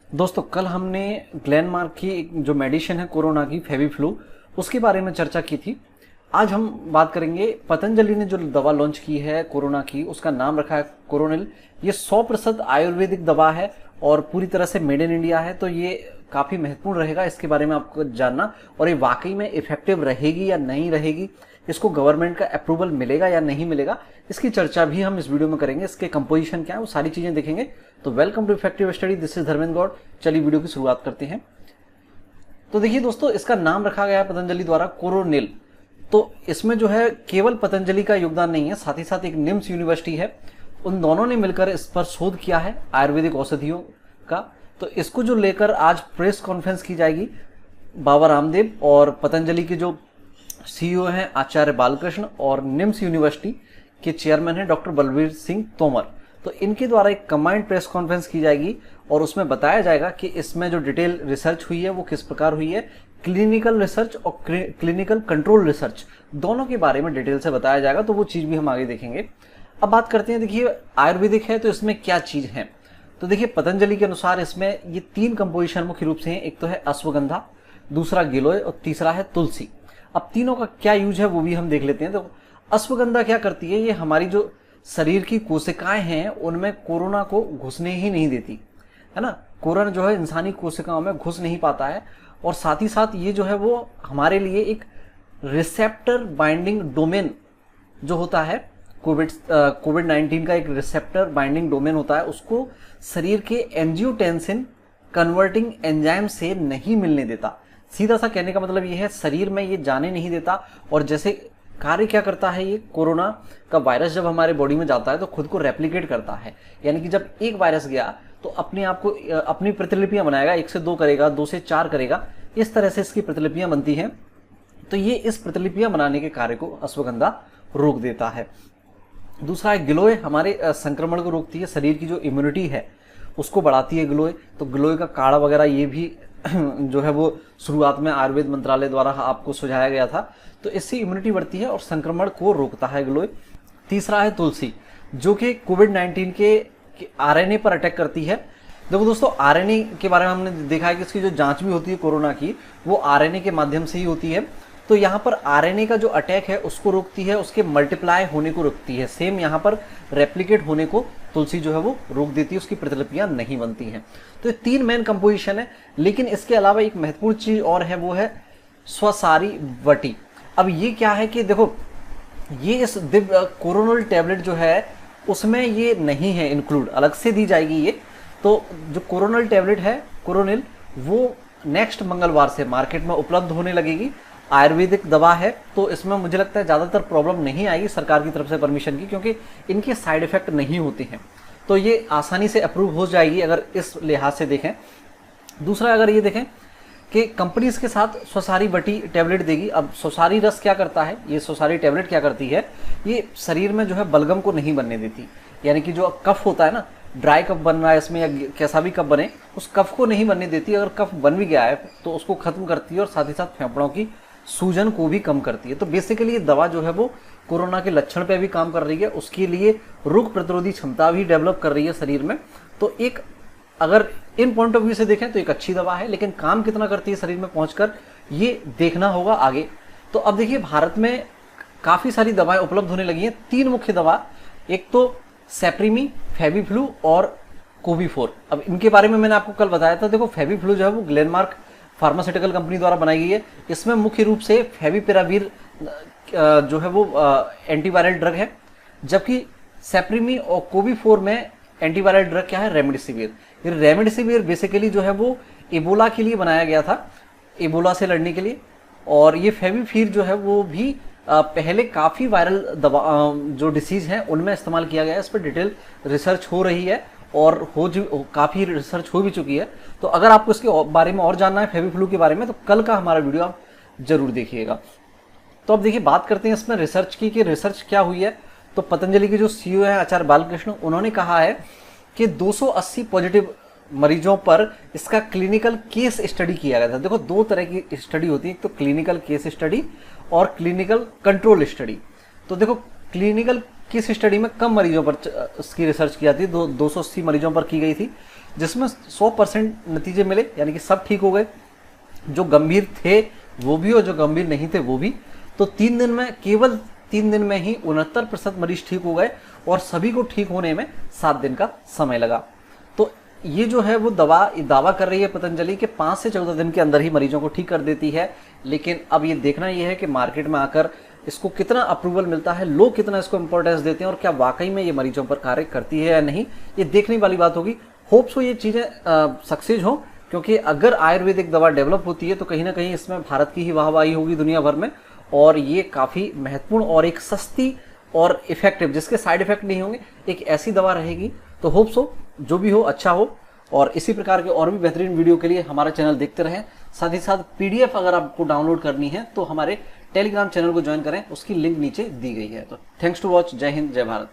दोस्तों कल हमने ग्लेनमार्क की एक जो मेडिसिन है कोरोना की फेविफ्लू उसके बारे में चर्चा की थी। आज हम बात करेंगे पतंजलि ने जो दवा लॉन्च की है कोरोना की, उसका नाम रखा है कोरोनिल। ये 100% आयुर्वेदिक दवा है और पूरी तरह से मेड इन इंडिया है, तो ये काफ़ी महत्वपूर्ण रहेगा इसके बारे में आपको जानना। और ये वाकई में इफेक्टिव रहेगी या नहीं रहेगी, इसको गवर्नमेंट का अप्रूवल मिलेगा या नहीं मिलेगा, इसकी चर्चा भी हम इस वीडियो में करेंगे। इसके कंपोजिशन क्या है वो सारी चीजें देखेंगे। तो welcome to effective study, this is Dharmendra Gaur. चलिए वीडियो की शुरुआत करते हैं। तो देखिए दोस्तों, इसका नाम रखा गया है पतंजलि द्वारा कोरोनिल। तो इसमें जो है केवल पतंजलि का योगदान नहीं है, साथ ही साथ एक निम्स यूनिवर्सिटी है, उन दोनों ने मिलकर इस पर शोध किया है आयुर्वेदिक औषधियों का। तो इसको जो लेकर आज प्रेस कॉन्फ्रेंस की जाएगी। बाबा रामदेव और पतंजलि के जो सीईओ हैं आचार्य बालकृष्ण और निम्स यूनिवर्सिटी के चेयरमैन हैं डॉक्टर बलबीर सिंह तोमर, तो इनके द्वारा एक कंबाइंड प्रेस कॉन्फ्रेंस की जाएगी और उसमें बताया जाएगा कि इसमें जो डिटेल रिसर्च हुई है वो किस प्रकार हुई है। क्लिनिकल रिसर्च और क्लिनिकल कंट्रोल रिसर्च दोनों के बारे में डिटेल से बताया जाएगा, तो वो चीज भी हम आगे देखेंगे। अब बात करते हैं, देखिए आयुर्वेदिक है तो इसमें क्या चीज है। तो देखिए पतंजलि के अनुसार इसमें ये 3 कंपोजिशन मुख्य रूप से हैं। एक तो है अश्वगंधा, दूसरा गिलोय और तीसरा है तुलसी। अब तीनों का क्या यूज है वो भी हम देख लेते हैं। तो अश्वगंधा क्या करती है, ये हमारी जो शरीर की कोशिकाएं हैं उनमें कोरोना को घुसने ही नहीं देती है ना। कोरोना जो है इंसानी कोशिकाओं में घुस नहीं पाता है, और साथ ही साथ ये जो है वो हमारे लिए एक रिसेप्टर बाइंडिंग डोमेन जो होता है, कोविड 19 का एक रिसेप्टर बाइंडिंग डोमेन होता है, उसको शरीर के एंजियोटेंसिन कन्वर्टिंग एंजाइम से नहीं मिलने देता। सीधा सा कहने का मतलब ये है, शरीर में ये जाने नहीं देता। और जैसे कार्य क्या करता है, ये कोरोना का वायरस जब हमारे बॉडी में जाता है तो खुद को रेप्लिकेट करता है। यानी कि जब एक वायरस गया तो अपने आप को अपनी प्रतिलिपियां बनाएगा, 1 से 2 करेगा, 2 से 4 करेगा, इस तरह से इसकी प्रतिलिपियां बनती हैं। तो ये इस प्रतिलिपियां बनाने के कार्य को अश्वगंधा रोक देता है। दूसरा है गिलोय, हमारे संक्रमण को रोकती है, शरीर की जो इम्यूनिटी है उसको बढ़ाती है गिलोय। तो गिलोय का काढ़ा वगैरह ये भी जो है वो शुरुआत में आयुर्वेद मंत्रालय द्वारा आपको सुझाया गया था। तो इससे इम्यूनिटी बढ़ती है और संक्रमण को रोकता है गिलोय। तीसरा है तुलसी, जो कि कोविड 19 के आरएनए पर अटैक करती है। देखो दोस्तों, आरएनए के बारे में हमने देखा है कि इसकी जो जांच भी होती है कोरोना की, वो आरएनए के माध्यम से ही होती है। तो यहाँ पर आरएनए का जो अटैक है उसको रोकती है, उसके मल्टीप्लाई होने को रोकती है। सेम यहाँ पर रेप्लिकेट होने को तुलसी जो है वो रोक देती है, उसकी प्रतिलिपियां नहीं बनती हैं। तो ये 3 मेन कंपोजिशन है। लेकिन इसके अलावा एक महत्वपूर्ण चीज और है, वो है स्वसारी वटी। अब ये क्या है कि देखो, ये इस दिव्य कोरोनल टैबलेट जो है उसमें ये नहीं है इंक्लूड, अलग से दी जाएगी ये। तो जो कोरोनल टैबलेट है कोरोनिल, वो नेक्स्ट मंगलवार से मार्केट में उपलब्ध होने लगेगी। आयुर्वेदिक दवा है तो इसमें मुझे लगता है ज़्यादातर प्रॉब्लम नहीं आएगी सरकार की तरफ से परमिशन की, क्योंकि इनके साइड इफेक्ट नहीं होते हैं। तो ये आसानी से अप्रूव हो जाएगी अगर इस लिहाज से देखें। दूसरा, अगर ये देखें कि कंपनी इसके साथ स्वसारी वटी टैबलेट देगी। अब स्वसारी रस क्या करता है, ये स्वसारी टैबलेट क्या करती है, ये शरीर में जो है बलगम को नहीं बनने देती। यानी कि जो कफ होता है ना, ड्राई कफ बन रहा है इसमें या कैसा भी कफ बने, उस कफ को नहीं बनने देती। अगर कफ बन भी गया है तो उसको खत्म करती है और साथ ही साथ फेफड़ों की सूजन को भी कम करती है। तो बेसिकली ये दवा जो है वो कोरोना के लक्षण पे भी काम कर रही है, उसके लिए रोग प्रतिरोधी क्षमता भी डेवलप कर रही है शरीर में। तो एक अगर इन पॉइंट ऑफ व्यू से देखें तो एक अच्छी दवा है, लेकिन काम कितना करती है शरीर में पहुंचकर ये देखना होगा आगे। तो अब देखिए भारत में काफी सारी दवाएं उपलब्ध होने लगी हैं। 3 मुख्य दवा, एक तो सेप्रीमी, फेविफ्लू और कोविफोर। अब इनके बारे में मैंने आपको कल बताया था। देखो फेविफ्लू जो है वो ग्लेनमार्क फार्मास्यूटिकल कंपनी द्वारा बनाई गई है। इसमें मुख्य रूप से फेविपिरावीर जो है वो एंटीवायरल ड्रग है, जबकि सेप्रीमी और कोविफोर में एंटीवायरल ड्रग क्या है, रेमडेसिविर। ये रेमडेसिविर बेसिकली जो है वो इबोला के लिए बनाया गया था, इबोला से लड़ने के लिए। और ये फेविफिर जो है वो भी पहले काफ़ी वायरल दवा जो डिसीज हैं उनमें इस्तेमाल किया गया है। इस पर डिटेल रिसर्च हो रही है और काफ़ी रिसर्च हो भी चुकी है। तो अगर आपको इसके बारे में और जानना है, फेविफ्लू के बारे में, तो कल का हमारा वीडियो आप जरूर देखिएगा। तो अब देखिए बात करते हैं इसमें रिसर्च की कि रिसर्च क्या हुई है। तो पतंजलि के जो सीईओ हैं आचार्य बालकृष्ण, उन्होंने कहा है कि 280 पॉजिटिव मरीजों पर इसका क्लिनिकल केस स्टडी किया गया था। देखो 2 तरह की स्टडी होती है, एक तो क्लिनिकल केस स्टडी और क्लिनिकल कंट्रोल स्टडी। तो देखो क्लिनिकल किस स्टडी में कम मरीजों पर इसकी रिसर्च की जाती है, 280 मरीजों पर की गई थी। जिसमें 100% नतीजे मिले, यानी कि सब ठीक हो गए, जो गंभीर थे वो भी और जो गंभीर नहीं थे वो भी। तो 3 दिन में, केवल 3 दिन में ही 69% मरीज ठीक हो गए और सभी को ठीक होने में 7 दिन का समय लगा। तो ये जो है वो दावा कर रही है पतंजलि के 5 से 14 दिन के अंदर ही मरीजों को ठीक कर देती है। लेकिन अब ये देखना ये है कि मार्केट में आकर इसको कितना अप्रूवल मिलता है, लोग कितना इसको इंपॉर्टेंस देते हैं और क्या वाकई में ये मरीजों पर कार्य करती है या नहीं, ये देखने वाली बात होगी। होप सो ये चीजें सक्सेस हो, क्योंकि अगर आयुर्वेदिक दवा डेवलप होती है तो कहीं ना कहीं इसमें भारत की ही वाहवाही होगी दुनिया भर में, और ये काफी महत्वपूर्ण और एक सस्ती और इफेक्टिव, जिसके साइड इफेक्ट नहीं होंगे, एक ऐसी दवा रहेगी। तो होप सो जो भी हो अच्छा हो, और इसी प्रकार के और भी बेहतरीन वीडियो के लिए हमारा चैनल देखते रहें। साथ ही साथ पीडीएफ अगर आपको डाउनलोड करनी है तो हमारे टेलीग्राम चैनल को ज्वाइन करें, उसकी लिंक नीचे दी गई है। तो थैंक्स टू वॉच। जय हिंद, जय भारत।